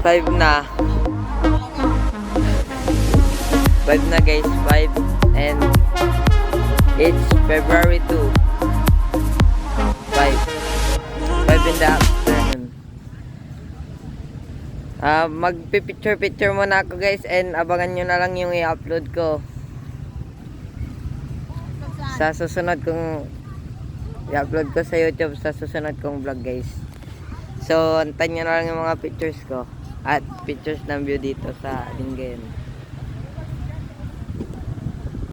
5 na. 5 na guys, 5. And it's February 2. 5 in the afternoon. Magpipicture muna ako guys, and abangan nyo na lang yung i-upload ko sa susunod kong i-upload ko sa YouTube, sa susunod kong vlog guys. So antayin nyo na lang yung mga pictures ko at pictures ng view dito sa Lingayen.